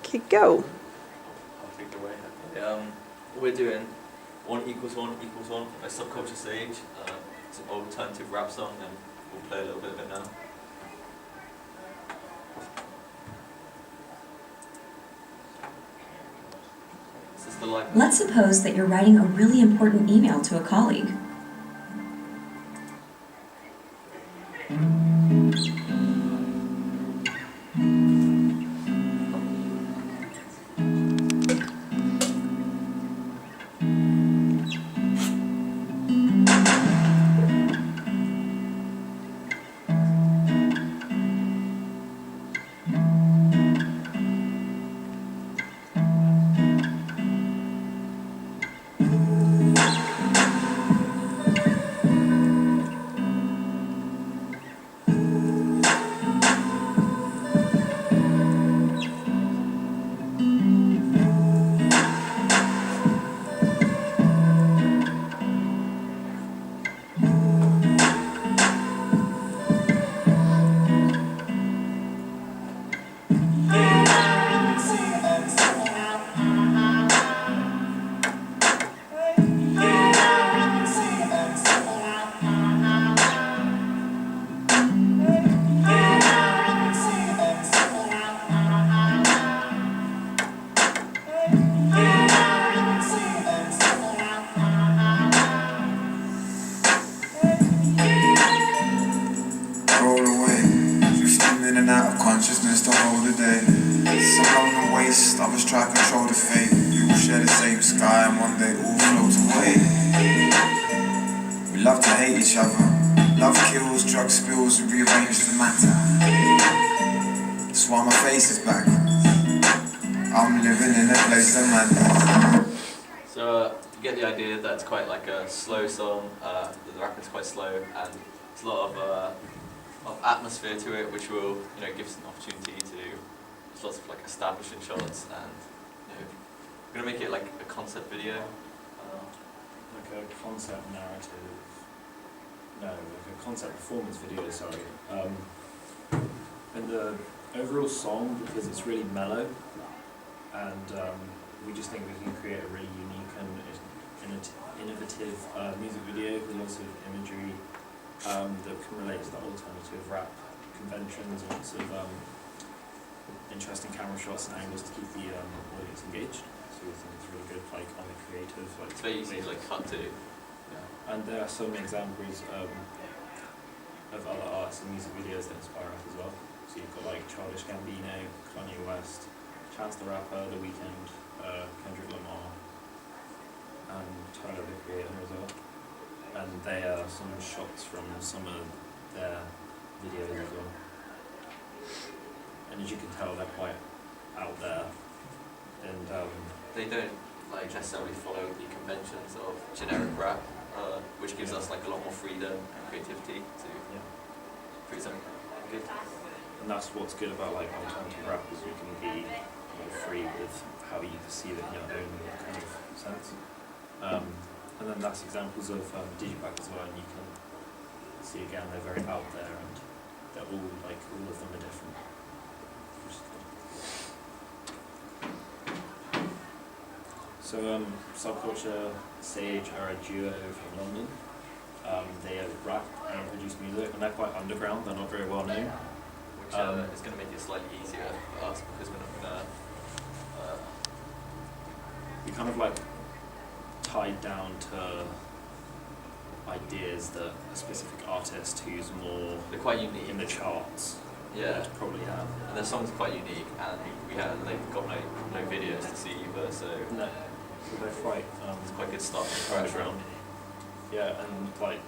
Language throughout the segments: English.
Okay, go. I'll take it away. We're doing 1 equals 1 equals 1 by Subculture Sage. It's an alternative rap song, and we'll play a little bit of it now. This is the live. Let's suppose that you're writing a really important email to a colleague. Consciousness the whole day. Some on the waste, others try to control the fate. We will share the same sky and one day all float away. We love to hate each other. Love kills, drug spills, and rearrange the matter. That's why my face is back. I'm living in a place of madness. So you get the idea that it's quite like a slow song. The rap is quite slow, and there's a lot of atmosphere to it, which will give us an opportunity to there's lots of like establishing shots, and we're gonna make it like a concept video, like a concept narrative. No, like a concept performance video. Sorry. And the overall song, because it's really mellow, and we just think we can create a really unique and innovative music video with lots of imagery. That can relate to the alternative rap conventions, and lots of interesting camera shots and angles to keep the audience engaged. So we think it's really good, like on the creative, like it's very easy to like cut to. Yeah. And there are so many examples of other arts and music videos that inspire us as well. So you've got like Childish Gambino, Kanye West, Chance the Rapper, The Weeknd, Kendrick Lamar, and Tyler the Creator as well. And they are some shots from some of their videos as well. And as you can tell, they're quite out there. And they don't like necessarily follow the conventions of generic rap, which gives us like a lot more freedom and creativity to create something good. And that's what's good about like alternative rap, is you can be more free with how you perceive it in your own kind of sense. And then that's examples of Digipack as well, and you can see again they're very out there, and they're all like all of them are different. So Subculture Sage are a duo from London. They rap and produce music, and they're quite underground. They're not very well known. Which is going to make it slightly easier for us because we're not going to. We kind of like tied down to ideas that a specific artist who's more They're quite unique in the charts Yeah. would probably have. And their song's quite unique, and they've got no videos to see either, so No. So they're quite it's quite a good start from scratch. underground. Yeah, and like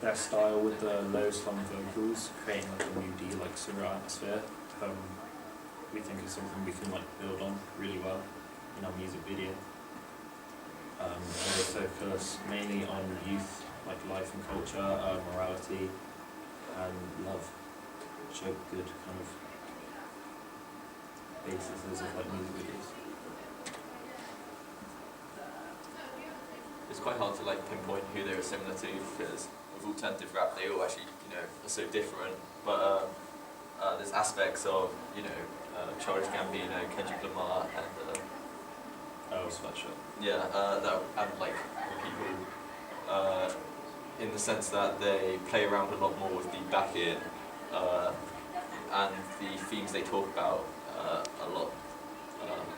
their style with the low slung vocals, creating like a moody, like surreal atmosphere, we think is something we can like build on really well in our music video. And they focus mainly on youth, like life and culture, morality, and love. Show good kind of bases of like music videos. It's quite hard to like pinpoint who they were similar to because with alternative rap they all actually are so different. But there's aspects of Charles Gambino, Kendrick Lamar, and Oh, Sweatshirt. yeah, that and like people in the sense that they play around a lot more with the back in and the themes they talk about a lot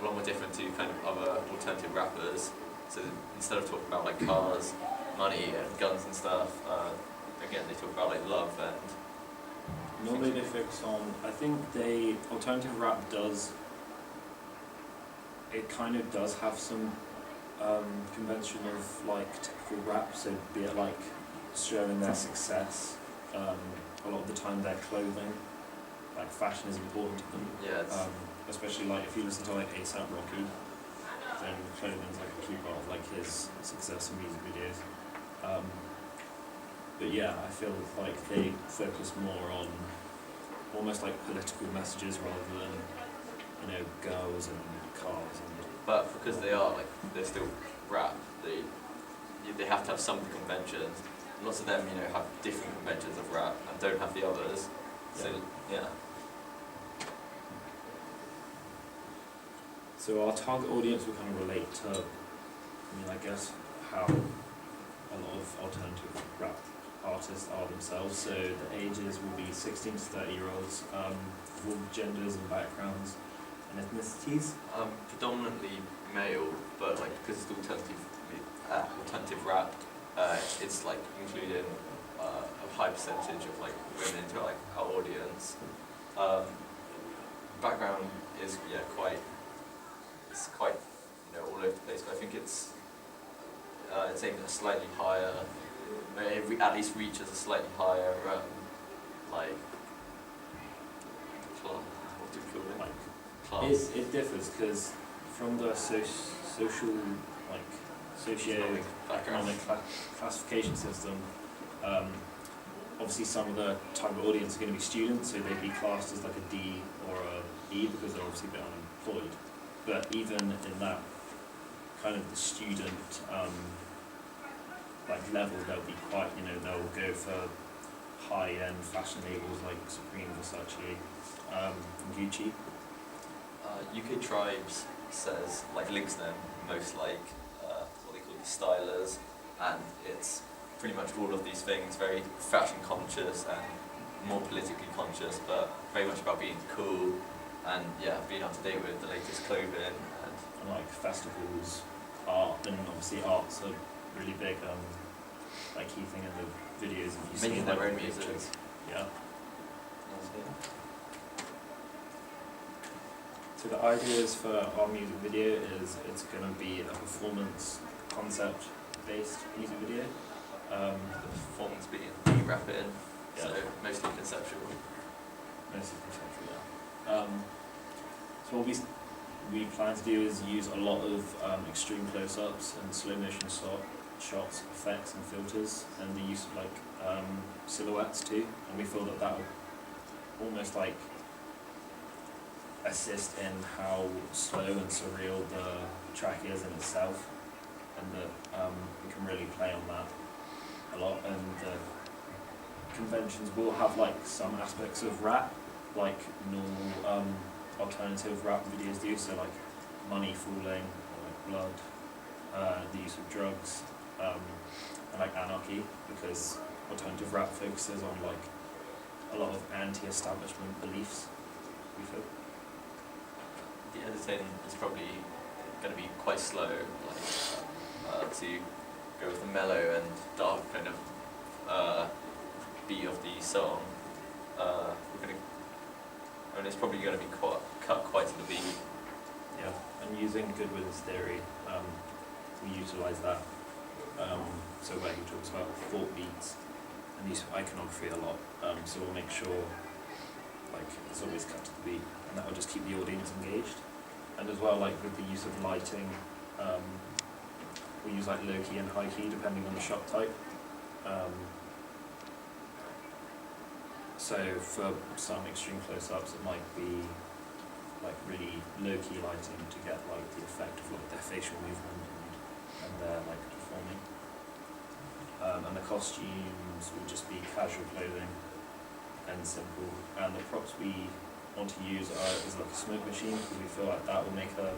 more different to kind of other alternative rappers. So instead of talking about like cars, money, and guns and stuff, again they talk about like love and. Normally they focus on, I think alternative rap does, it kind of does have some convention of like typical rap, so be it like showing their success, a lot of the time their clothing, like fashion is important to them. Yeah, it's, Especially like if you listen to like A$AP Rocky, then clothing's like a key part of like his success in music videos. But yeah, I feel like they focus more on almost like political messages rather than, you know, girls and cars and. but because they're still rap, they have to have some conventions. Lots of them, you know, have different conventions of rap and don't have the others. So yeah. So our target audience will kind of relate to, I guess, how a lot of alternative rap artists are themselves. So the ages will be 16 to 30-year-olds, of all genders and backgrounds and ethnicities. Predominantly male, but like because it's alternative rap, it's like including a high percentage of like women into like our audience. Background is it's quite all over the place, but I think it's aimed at a slightly higher, at least reaches a slightly higher like class. What do you call it? Like, Class. it differs because from the social, like socio-economic classification system, obviously some of the target audience are going to be students, so they'd be classed as like a D or a E because they're obviously a bit unemployed. But even in that kind of the student like level, they'll be quite, they'll go for high-end fashion labels like Supreme, Versace, and Gucci. UK Tribes says, like, links them most like what they call the stylers, and it's pretty much all of these things, very fashion conscious and more politically conscious, but very much about being cool and being up to date with the latest clothing And like festivals, art, and obviously art's a really big like key thing in the videos. If you see making like their own the music. pictures. Yeah. So the ideas for our music video is it's going to be a performance concept based music video. The performance being the rapping, Yeah. so mostly conceptual. Mostly conceptual, yeah. So what we plan to do is use a lot of extreme close-ups and slow motion shots, effects and filters, and the use of like silhouettes too. And we feel that will almost like assist in how slow and surreal the track is in itself, and that we can really play on that a lot. And the conventions will have like some aspects of rap, like normal alternative rap videos do, so like money falling, or like blood, the use of drugs, and like anarchy, because alternative rap focuses on like a lot of anti-establishment beliefs, we feel. The editing is probably going to be quite slow, like to go with the mellow and dark kind of beat of the song. It's probably going to be cut quite to the beat. Yeah, and using Goodwin's theory, we utilise that. So where he talks about 4 beats and use of iconography a lot. So we'll make sure like it's always cut to the beat, and that will just keep the audience engaged. And as well, like with the use of lighting, we use like low key and high key depending on the shot type. So for some extreme close-ups, it might be like really low-key lighting to get like the effect of like their facial movement and their like performing. And the costumes will just be casual clothing and simple. And the props we want to use is like a smoke machine, because we feel like that will make a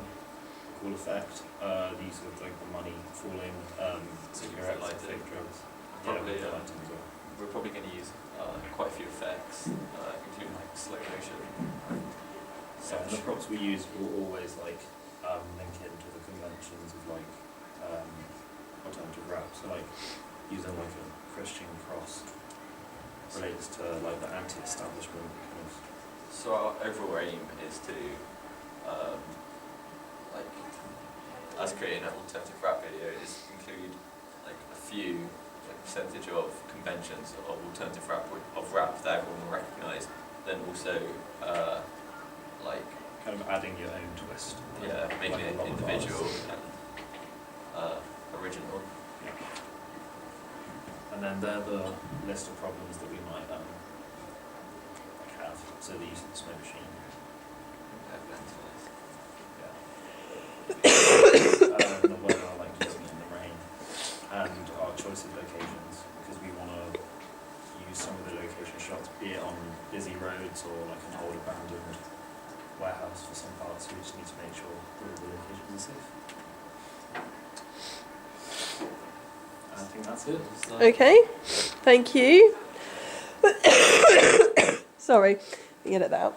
cool effect. The use of like the money falling, cigarettes, lighting. fake drugs. Probably, with the lighting as well. We're probably going to use quite a few effects, including like slow motion. So the props we use will always like link into the conventions of like alternative rap. So like using like a Christian cross relates to like the anti-establishment kind of. So our overall aim is to, like, as creating an alternative rap video, is include like a few percentage of conventions of alternative rap that everyone will recognise. Then also, like, Kind of adding your own twist. yeah, making like it a lot of individual artists. and original. Yeah. And then they're the list of problems that we might like have. So the use of the smoke machine. Yeah. The weather, like using it in the rain, and our choice of locations, because we want to use some of the location shots, be it on busy roads or like an old abandoned warehouse for some parts. We just need to make sure all of the locations are safe. I think that's it. So, Okay, thank you. Sorry, get it out.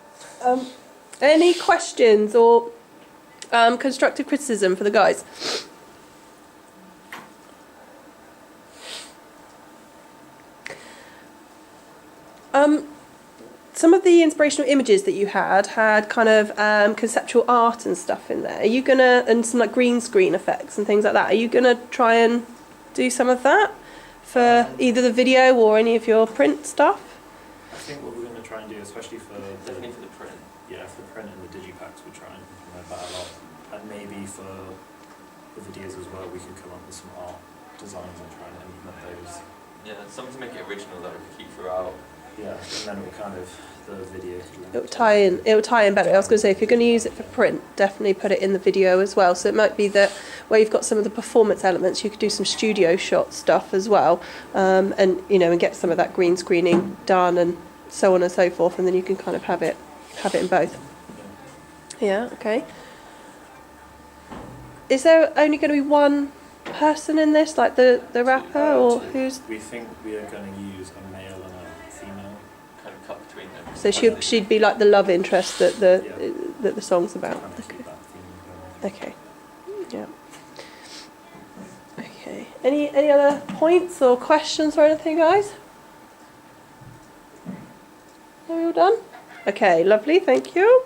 Any questions or constructive criticism for the guys? Some of the inspirational images that you had kind of conceptual art and stuff in there. Are you gonna, and some like green screen effects and things like that, are you gonna try and do some of that for either the video or any of your print stuff? I think what we're going to try and do, especially for definitely for the print. for the print and the digipacks, we'll try and implement that a lot. And maybe for the videos as well, we could come up with some art designs and try and implement those. Yeah, something to make it original that we can keep throughout. Yeah, and then it will kind of, the video could link It will tie in. It will tie in better. I was going to say, if you're going to use it for print, definitely put it in the video as well. So it might be that where you've got some of the performance elements, you could do some studio shot stuff as well, and and get some of that green screening done and so on and so forth, and then you can kind of have it in both. Yeah. Okay. Is there only going to be one person in this, like the rapper, or who's? We think we are going to use a male and a female. Kind of cut between them. So she'd be like the love interest that the song's about. Kind of Okay. keep that theme going. Okay. Yeah. Okay. Any other points or questions or anything, guys? Are we all done? Okay, lovely, thank you.